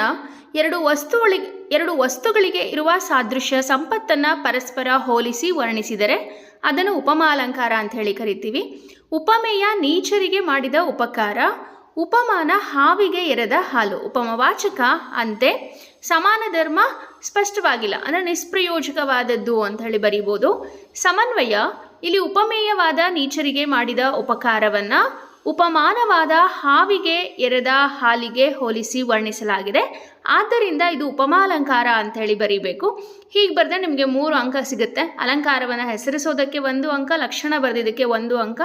ಎರಡು ವಸ್ತುಗಳಿಗೆ ಇರುವ ಸಾದೃಶ್ಯ ಸಂಪತ್ತನ್ನು ಪರಸ್ಪರ ಹೋಲಿಸಿ ವರ್ಣಿಸಿದರೆ ಅದನ್ನು ಉಪಮಾ ಅಲಂಕಾರ ಅಂತ ಹೇಳಿ ಕರಿತೀವಿ. ಉಪಮೇಯ ನೀಚರಿಗೆ ಮಾಡಿದ ಉಪಕಾರ, ಉಪಮಾನ ಹಾವಿಗೆ ಎರೆದ ಹಾಲು. ಉಪಮವಾಚಕ ಅಂತೆ. ಸಮಾನ ಧರ್ಮ ಸ್ಪಷ್ಟವಾಗಿಲ್ಲ, ಅಂದರೆ ನಿಷ್ಪ್ರಯೋಜಕವಾದದ್ದು ಅಂತ ಹೇಳಿ ಬರೀಬೋದು. ಸಮನ್ವಯ, ಇಲ್ಲಿ ಉಪಮೇಯವಾದ ನೀಚರಿಗೆ ಮಾಡಿದ ಉಪಕಾರವನ್ನು ಉಪಮಾನವಾದ ಹಾವಿಗೆ ಎರೆದ ಹಾಲಿಗೆ ಹೋಲಿಸಿ ವರ್ಣಿಸಲಾಗಿದೆ, ಆದ್ದರಿಂದ ಇದು ಉಪಮಾಲಂಕಾರ ಅಂತ ಹೇಳಿ ಬರೀಬೇಕು. ಹೀಗೆ ಬರೆದ್ರೆ ನಿಮಗೆ 3 ಅಂಕ ಸಿಗುತ್ತೆ. ಅಲಂಕಾರವನ್ನು ಹೆಸರಿಸೋದಕ್ಕೆ 1 ಅಂಕ, ಲಕ್ಷಣ ಬರೆದಿದ್ದಕ್ಕೆ 1 ಅಂಕ,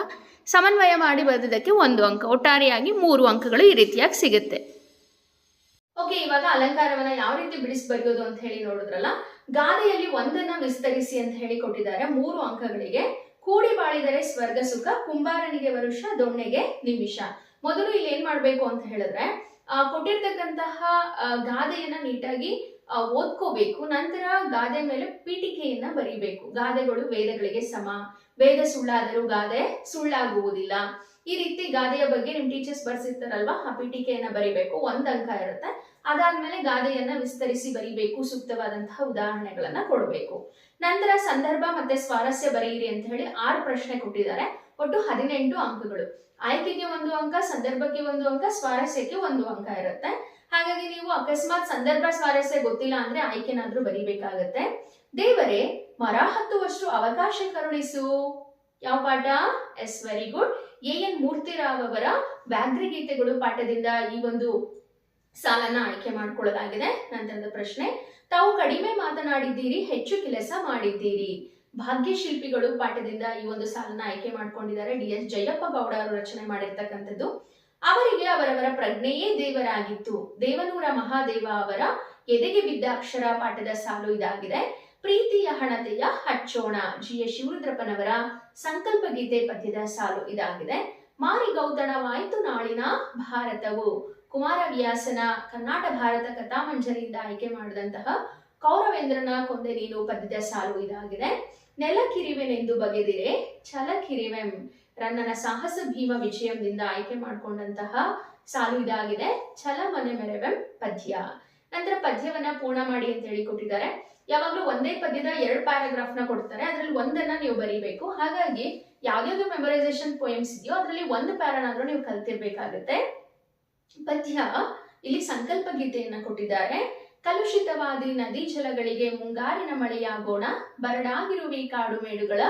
ಸಮನ್ವಯ ಮಾಡಿ ಬರೆದಿದ್ದಕ್ಕೆ 1 ಅಂಕ, ಒಟ್ಟಾರೆಯಾಗಿ 3 ಅಂಕಗಳು ಈ ರೀತಿಯಾಗಿ ಸಿಗುತ್ತೆ. ಓಕೆ, ಇವಾಗ ಅಲಂಕಾರವನ್ನ ಯಾವ ರೀತಿ ಬಿಡಿಸಿ ಬರೆಯೋದು ಅಂತ ಹೇಳಿ ನೋಡಿದ್ರಲ್ಲ. ಗಾದೆಯಲ್ಲಿ ಒಂದನ್ನ ವಿಸ್ತರಿಸಿ ಅಂತ ಹೇಳಿ ಕೊಟ್ಟಿದ್ದಾರೆ 3 ಅಂಕಗಳಿಗೆ. ಕೂಡಿ ಬಾಳಿದರೆ ಸ್ವರ್ಗ ಸುಖ, ಕುಂಬಾರನಿಗೆ ವರುಷ, ದೊಣ್ಣೆಗೆ ನಿಮಿಷ. ಮೊದಲು ಇಲ್ಲಿ ಏನ್ ಮಾಡ್ಬೇಕು ಅಂತ ಹೇಳಿದ್ರೆ, ಕೊಟ್ಟಿರ್ತಕ್ಕಂತಹ ಗಾದೆಯನ್ನ ನೀಟಾಗಿ ಓದ್ಕೋಬೇಕು. ನಂತರ ಗಾದೆ ಮೇಲೆ ಪೀಠಿಕೆಯನ್ನ ಬರೀಬೇಕು. ಗಾದೆಗಳು ವೇದಗಳಿಗೆ ಸಮ, ವೇದ ಸುಳ್ಳಾದರೂ ಗಾದೆ ಸುಳ್ಳಾಗುವುದಿಲ್ಲ. ಈ ರೀತಿ ಗಾದೆಯ ಬಗ್ಗೆ ನಿಮ್ ಟೀಚರ್ಸ್ ಬರ್ಸಿರ್ತಾರಲ್ವಾ, ಆ ಪೀಠಿಕೆಯನ್ನ ಬರಿಬೇಕು. 1 ಅಂಕ ಇರುತ್ತೆ. ಅದಾದ್ಮೇಲೆ ಗಾದೆಯನ್ನ ವಿಸ್ತರಿಸಿ ಬರಿಬೇಕು, ಸೂಕ್ತವಾದಂತಹ ಉದಾಹರಣೆಗಳನ್ನ ಕೊಡಬೇಕು. ನಂತರ ಸಂದರ್ಭ ಮತ್ತೆ ಸ್ವಾರಸ್ಯ ಬರೆಯಿರಿ ಅಂತ ಹೇಳಿ 6 ಪ್ರಶ್ನೆ ಕೊಟ್ಟಿದ್ದಾರೆ. ಒಟ್ಟು 18 ಅಂಕಗಳು. ಆಯ್ಕೆಗೆ 1 ಅಂಕ, ಸಂದರ್ಭಕ್ಕೆ 1 ಅಂಕ, ಸ್ವಾರಸ್ಯಕ್ಕೆ 1 ಅಂಕ ಇರುತ್ತೆ. ಹಾಗಾಗಿ ನೀವು ಅಕಸ್ಮಾತ್ ಸಂದರ್ಭ ಸ್ವಾರಸ್ಯ ಗೊತ್ತಿಲ್ಲ ಅಂದ್ರೆ ಆಯ್ಕೆನಾದ್ರೂ ಬರಿಬೇಕಾಗತ್ತೆ. ದೇವರೇ ಮರ ಹತ್ತುವಷ್ಟು ಅವಕಾಶ ಕರುಣಿಸು. ಯಾವ ಪಾಠ? Yes, very good. N Murthy Rao ಅವರ ವ್ಯಾಘ್ರಗೀತೆಗಳು ಪಾಠದಿಂದ ಈ ಒಂದು ಸಾಲನ್ನ ಆಯ್ಕೆ ಮಾಡಿಕೊಳ್ಳಲಾಗಿದೆ. ನಂತರದ ಪ್ರಶ್ನೆ, ತಾವು ಕಡಿಮೆ ಮಾತನಾಡಿದ್ದೀರಿ, ಹೆಚ್ಚು ಕೆಲಸ ಮಾಡಿದ್ದೀರಿ. ಭಾಗ್ಯಶಿಲ್ಪಿಗಳು ಪಾಠದಿಂದ ಈ ಒಂದು ಸಾಲನ್ನ ಆಯ್ಕೆ ಮಾಡ್ಕೊಂಡಿದ್ದಾರೆ. DS ಜಯಪ್ಪ ಗೌಡ ಅವರು ರಚನೆ ಮಾಡಿರ್ತಕ್ಕಂಥದ್ದು. ಅವರಿಗೆ ಅವರವರ ಪ್ರಜ್ಞೆಯೇ ದೇವರಾಗಿತ್ತು. ದೇವನೂರ ಮಹಾದೇವ ಅವರ ಎದೆಗೆ ಬಿದ್ದ ಅಕ್ಷರ ಪಾಠದ ಸಾಲು ಇದಾಗಿದೆ. ಪ್ರೀತಿಯ ಹಣತೆಯ ಹಚ್ಚೋಣ, GS ಶಿವರುದ್ರಪ್ಪನವರ ಸಂಕಲ್ಪ ಗೀತೆ ಪದ್ಯದ ಸಾಲು ಇದಾಗಿದೆ. ಮಾರಿಗೌತಣವಾಯ್ತು ನಾಳಿನ ಭಾರತವು, ಕುಮಾರವ್ಯಾಸನ ಕರ್ನಾಟ ಭಾರತ ಕಥಾಮಂಜರಿಯಿಂದ ಆಯ್ಕೆ ಮಾಡಿದಂತಹ ಕೌರವೇಂದ್ರನ ಕೊಂದೆ ನೀನು ಪದ್ಯದ ಸಾಲು ಇದಾಗಿದೆ. ನೆಲಕಿರಿವೆನೆಂದು ಬಗೆದಿರೆ ಛಲಕಿರಿವೆಂ, ರನ್ನನ ಸಾಹಸ ಭೀಮ ವಿಜಯಂದಿಂದ ಆಯ್ಕೆ ಮಾಡಿಕೊಂಡಂತಹ ಸಾಲು ಇದಾಗಿದೆ. ಛಲ ಮನೆ ಮೆರೆವೆಂ ಪದ್ಯ. ನಂತರ ಪದ್ಯವನ್ನ ಪೂರ್ಣ ಮಾಡಿ ಅಂತ ಹೇಳಿ ಕೊಟ್ಟಿದ್ದಾರೆ. ಯಾವಾಗ್ಲೂ ಒಂದೇ ಪದ್ಯದ 2 ಪ್ಯಾರಾಗ್ರಾಫ್ ನ ಕೊಡ್ತಾರೆ, ಅದ್ರಲ್ಲಿ ಒಂದನ್ನ ನೀವು ಬರೀಬೇಕು. ಹಾಗಾಗಿ ಯಾವ್ದಾವ್ದು ಮೆಮೊರೈಸೇಷನ್ ಪೋಯಮ್ಸ್ ಇದೆಯೋ ಅದರಲ್ಲಿ 1 ಪ್ಯಾರಾನಾದ್ರೂ ನೀವು ಕಲ್ತಿರ್ಬೇಕಾಗತ್ತೆ. ಪದ್ಯ ಇಲ್ಲಿ ಸಂಕಲ್ಪ ಗೀತೆಯನ್ನ ಕೊಟ್ಟಿದ್ದಾರೆ. ಕಲುಷಿತವಾದಿ ನದಿ ಜಲಗಳಿಗೆ ಮುಂಗಾರಿನ ಮಳೆಯಾಗೋಣ, ಬರಡಾಗಿರುವಿ ಕಾಡು ಮೇಡುಗಳ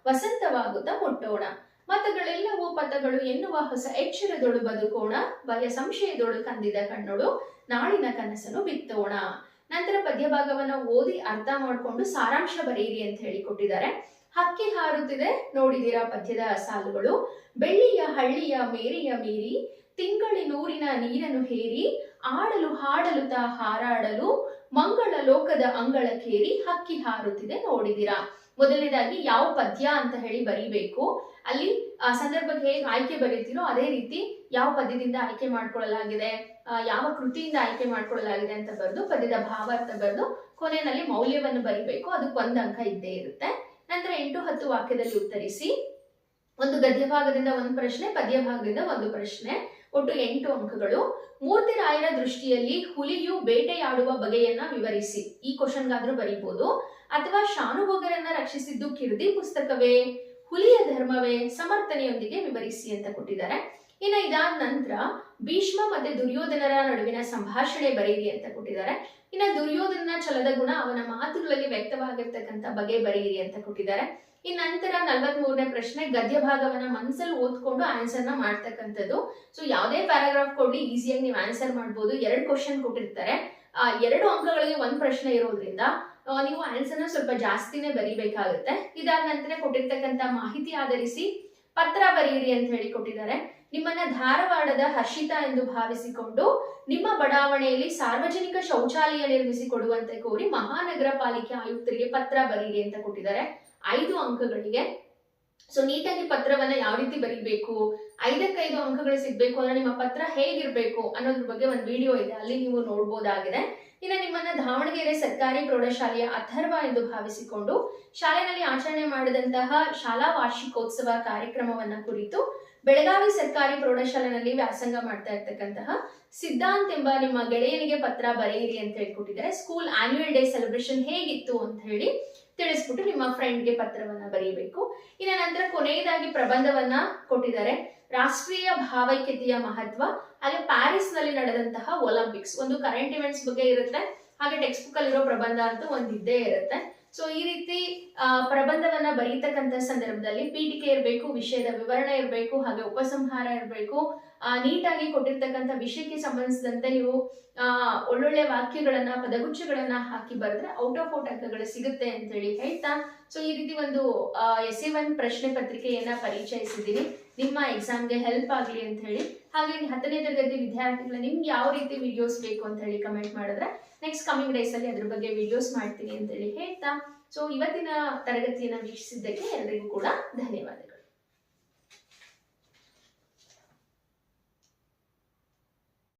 ವಸಂತವಾಗುತ್ತಾ ಮುಟ್ಟೋಣ. ಮತಗಳೆಲ್ಲವೂ ಪಥಗಳು ಎನ್ನುವ ಹೊಸ ಎಚ್ಚರದೊಳು ಬದುಕೋಣ, ಭಯ ಸಂಶಯದೊಳು ಕಂದಿದ ಕಣ್ಣೊಳು ನಾಳಿನ ಕನಸನ್ನು ಬಿತ್ತೋಣ. ನಂತರ ಪದ್ಯ ಭಾಗವನ್ನ ಓದಿ ಅರ್ಥ ಮಾಡಿಕೊಂಡು ಸಾರಾಂಶ ಬರೆಯಿರಿ ಅಂತ ಹೇಳಿ ಕೊಟ್ಟಿದ್ದಾರೆ. ಹಕ್ಕಿ ಹಾರುತ್ತಿದೆ ನೋಡಿದಿರಾ ಪದ್ಯದ ಸಾಲುಗಳು. ಬೆಳ್ಳಿಯ ಹಳ್ಳಿಯ ಮೇರಿಯ ಮೀರಿ, ತಿಂಗಳಿನೂರಿನ ನೀರನ್ನು ಹೇರಿ, ಆಡಲು ಹಾಡಲು ತಾ ಹಾರಾಡಲು, ಮಂಗಳ ಲೋಕದ ಅಂಗಳಕ್ಕೇರಿ ಹಕ್ಕಿ ಹಾರುತ್ತಿದೆ ನೋಡಿದಿರಾ. ಮೊದಲನೇದಾಗಿ ಯಾವ ಪದ್ಯ ಅಂತ ಹೇಳಿ ಬರೀಬೇಕು. ಅಲ್ಲಿ ಸಂದರ್ಭಕ್ಕೆ ಹೇಗೆ ಆಯ್ಕೆ ಬರೀತೀರೋ ಅದೇ ರೀತಿ ಯಾವ ಪದ್ಯದಿಂದ ಆಯ್ಕೆ ಮಾಡ್ಕೊಳ್ಳಲಾಗಿದೆ, ಯಾವ ಕೃತಿಯಿಂದ ಆಯ್ಕೆ ಮಾಡ್ಕೊಳ್ಳಲಾಗಿದೆ ಅಂತ ಬರೆದು ಪದ್ಯದ ಭಾವಾರ್ಥ ಬರೆದು ಕೊನೆಯಲ್ಲಿ ಮೌಲ್ಯವನ್ನು ಬರಿಬೇಕು. ಅದಕ್ಕೆ 1 ಅಂಕ ಇದ್ದೇ ಇರುತ್ತೆ. ನಂತರ 8-10 ವಾಕ್ಯದಲ್ಲಿ ಉತ್ತರಿಸಿ. ಒಂದು ಗದ್ಯ ಭಾಗದಿಂದ 1 ಪ್ರಶ್ನೆ, ಪದ್ಯ ಭಾಗದಿಂದ 1 ಪ್ರಶ್ನೆ, ಒಟ್ಟು 8 ಅಂಕಗಳು. ಮೂರ್ತಿರಾಯರ ದೃಷ್ಟಿಯಲ್ಲಿ ಹುಲಿಯು ಬೇಟೆಯಾಡುವ ಬಗೆಯನ್ನ ವಿವರಿಸಿ. ಈ ಕ್ವಶನ್ಗಾದ್ರೂ ಬರೀಬಹುದು. ಅಥವಾ ಶಾನುಭೋಗರನ್ನ ರಕ್ಷಿಸಿದ್ದು ಕಿರ್ದಿ ಪುಸ್ತಕವೇ, ಹುಲಿಯ ಧರ್ಮವೇ, ಸಮರ್ಥನೆಯೊಂದಿಗೆ ವಿವರಿಸಿ ಅಂತ ಕೊಟ್ಟಿದ್ದಾರೆ. ಇನ್ನು ಇದಾದ ನಂತರ ಭೀಷ್ಮ ಮತ್ತೆ ದುರ್ಯೋಧನರ ನಡುವಿನ ಸಂಭಾಷಣೆ ಬರೀರಿ ಅಂತ ಕೊಟ್ಟಿದ್ದಾರೆ. ಇನ್ನು ದುರ್ಯೋಧನನ ಛಲದ ಗುಣ, ಅವನ ಮಾತುಗಳಲ್ಲಿ ವ್ಯಕ್ತವಾಗಿರ್ತಕ್ಕಂಥ ಬಗೆ ಬರೀರಿ ಅಂತ ಕೊಟ್ಟಿದ್ದಾರೆ. ಇನ್ನು ನಂತರ 43ನೇ ಪ್ರಶ್ನೆ, ಗದ್ಯ ಭಾಗವನ್ನ ಮನಸ್ಸಲ್ಲಿ ಓದ್ಕೊಂಡು ಆನ್ಸರ್ನ ಮಾಡ್ತಕ್ಕಂಥದ್ದು. ಸೊ ಯಾವುದೇ ಪ್ಯಾರಾಗ್ರಾಫ್ ಕೊಡಿ ಈಸಿಯಾಗಿ ನೀವು ಆನ್ಸರ್ ಮಾಡ್ಬೋದು. 2 ಕ್ವಶನ್ ಕೊಟ್ಟಿರ್ತಾರೆ, 2 ಅಂಕಗಳಿಗೆ 1 ಪ್ರಶ್ನೆ ಇರೋದ್ರಿಂದ ನೀವು ಆನ್ಸರ್ನ ಸ್ವಲ್ಪ ಜಾಸ್ತಿನೇ ಬರೀಬೇಕಾಗುತ್ತೆ. ಇದಾದ ನಂತರ ಕೊಟ್ಟಿರ್ತಕ್ಕಂಥ ಮಾಹಿತಿ ಆಧರಿಸಿ ಪತ್ರ ಬರೆಯಿರಿ ಅಂತ ಹೇಳಿ ಕೊಟ್ಟಿದ್ದಾರೆ. ನಿಮ್ಮನ್ನ ಧಾರವಾಡದ ಹರ್ಷಿತಾ ಎಂದು ಭಾವಿಸಿಕೊಂಡು ನಿಮ್ಮ ಬಡಾವಣೆಯಲ್ಲಿ ಸಾರ್ವಜನಿಕ ಶೌಚಾಲಯ ನಿರ್ಮಿಸಿಕೊಡುವಂತೆ ಕೋರಿ ಮಹಾನಗರ ಪಾಲಿಕೆ ಆಯುಕ್ತರಿಗೆ ಪತ್ರ ಬರೀರಿ ಅಂತ ಕೊಟ್ಟಿದ್ದಾರೆ 5 ಅಂಕಗಳಿಗೆ. ಸೊ ನೀಟಾಗಿ ಪತ್ರವನ್ನ ಯಾವ ರೀತಿ ಬರೀಬೇಕು, 5 ಅಂಕಗಳು ಸಿಗ್ಬೇಕು ಅಂದ್ರೆ ನಿಮ್ಮ ಪತ್ರ ಹೇಗಿರ್ಬೇಕು ಅನ್ನೋದ್ರ ಬಗ್ಗೆ ಒಂದು ವಿಡಿಯೋ ಇದೆ, ಅಲ್ಲಿ ನೀವು ನೋಡ್ಬೋದಾಗಿದೆ. ಇನ್ನು ನಿಮ್ಮನ್ನ ದಾವಣಗೆರೆ ಸರ್ಕಾರಿ ಪ್ರೌಢಶಾಲೆಯ ಅಥರ್ವ ಎಂದು ಭಾವಿಸಿಕೊಂಡು ಶಾಲೆಯಲ್ಲಿ ಆಚರಣೆ ಮಾಡಿದಂತಹ ಶಾಲಾ ವಾರ್ಷಿಕೋತ್ಸವ ಕಾರ್ಯಕ್ರಮವನ್ನ ಕುರಿತು ಬೆಳಗಾವಿ ಸರ್ಕಾರಿ ಪ್ರೌಢಶಾಲೆಯಲ್ಲಿ ವ್ಯಾಸಂಗ ಮಾಡ್ತಾ ಇರ್ತಕ್ಕಂತಹ ಸಿದ್ಧಾಂತ್ ಎಂಬ ನಿಮ್ಮ ಗೆಳೆಯನಿಗೆ ಪತ್ರ ಬರೆಯಿರಿ ಅಂತ ಹೇಳ್ಕೊಟ್ಟಿದ್ದಾರೆ. ಸ್ಕೂಲ್ ಆನ್ಯುವಲ್ ಡೇ ಸೆಲೆಬ್ರೇಷನ್ ಹೇಗಿತ್ತು ಅಂತ ಹೇಳಿ ತಿಳಿಸ್ಬಿಟ್ಟು ನಿಮ್ಮ ಫ್ರೆಂಡ್ಗೆ ಪತ್ರವನ್ನ ಬರೀಬೇಕು. ಇನ್ನ ನಂತರ ಕೊನೆಯದಾಗಿ ಪ್ರಬಂಧವನ್ನ ಕೊಟ್ಟಿದ್ದಾರೆ. ರಾಷ್ಟ್ರೀಯ ಭಾವೈಕ್ಯತೆಯ ಮಹತ್ವ, ಹಾಗೆ ಪ್ಯಾರಿಸ್ ನಲ್ಲಿ ನಡೆದಂತಹ ಒಲಿಂಪಿಕ್ಸ್, ಒಂದು ಕರೆಂಟ್ ಇವೆಂಟ್ಸ್ ಬಗ್ಗೆ ಇರುತ್ತೆ, ಹಾಗೆ ಟೆಕ್ಸ್ಟ್ ಬುಕ್ ಅಲ್ಲಿರೋ ಪ್ರಬಂಧ ಅಂತೂ ಒಂದು ಇದ್ದೇ ಇರುತ್ತೆ. ಸೊ ಈ ರೀತಿ ಪ್ರಬಂಧವನ್ನ ಬರೀತಕ್ಕಂತ ಸಂದರ್ಭದಲ್ಲಿ ಪೀಠಿಕೆ ಇರಬೇಕು, ವಿಷಯದ ವಿವರಣೆ ಇರಬೇಕು, ಹಾಗೆ ಉಪಸಂಹಾರ ಇರಬೇಕು. ನೀಟಾಗಿ ಕೊಟ್ಟಿರ್ತಕ್ಕಂಥ ವಿಷಯಕ್ಕೆ ಸಂಬಂಧಿಸಿದಂತೆ ನೀವು ಒಳ್ಳೊಳ್ಳೆ ವಾಕ್ಯಗಳನ್ನ, ಪದಗುಚ್ಛಗಳನ್ನ ಹಾಕಿ ಬರೆದ್ರೆ ಔಟ್ ಆಫ್ ಅಂಕಗಳು ಸಿಗುತ್ತೆ ಅಂತ ಹೇಳಿ ಹೇಳ್ತಾ, ಸೊ ಈ ರೀತಿ ಒಂದು SE1 ಪ್ರಶ್ನೆ ಪತ್ರಿಕೆಯನ್ನ ಪರಿಚಯಿಸಿದ್ದೀನಿ. ನಿಮ್ಮ ಎಕ್ಸಾಮ್ಗೆ ಹೆಲ್ಪ್ ಆಗಲಿ ಅಂತ ಹೇಳಿ. ಹಾಗೆ 10ನೇ ತರಗತಿ ವಿದ್ಯಾರ್ಥಿಗಳ ನಿಮ್ಗೆ ಯಾವ ರೀತಿ ವಿಡಿಯೋಸ್ ಬೇಕು ಅಂತ ಹೇಳಿ ಕಮೆಂಟ್ ಮಾಡಿದ್ರೆ ನೆಕ್ಸ್ಟ್ ಕಮಿಂಗ್ ಡೇಸ್ ಅಲ್ಲಿ ಅದ್ರ ಬಗ್ಗೆ ವಿಡಿಯೋಸ್ ಮಾಡ್ತೀನಿ ಅಂತ ಹೇಳಿ ಹೇಳ್ತಾ, ಸೊ ಇವತ್ತಿನ ತರಗತಿಯನ್ನ ವೀಕ್ಷಿಸಿದ್ದಕ್ಕೆ ಎಲ್ರಿಗೂ ಕೂಡ ಧನ್ಯವಾದಗಳು.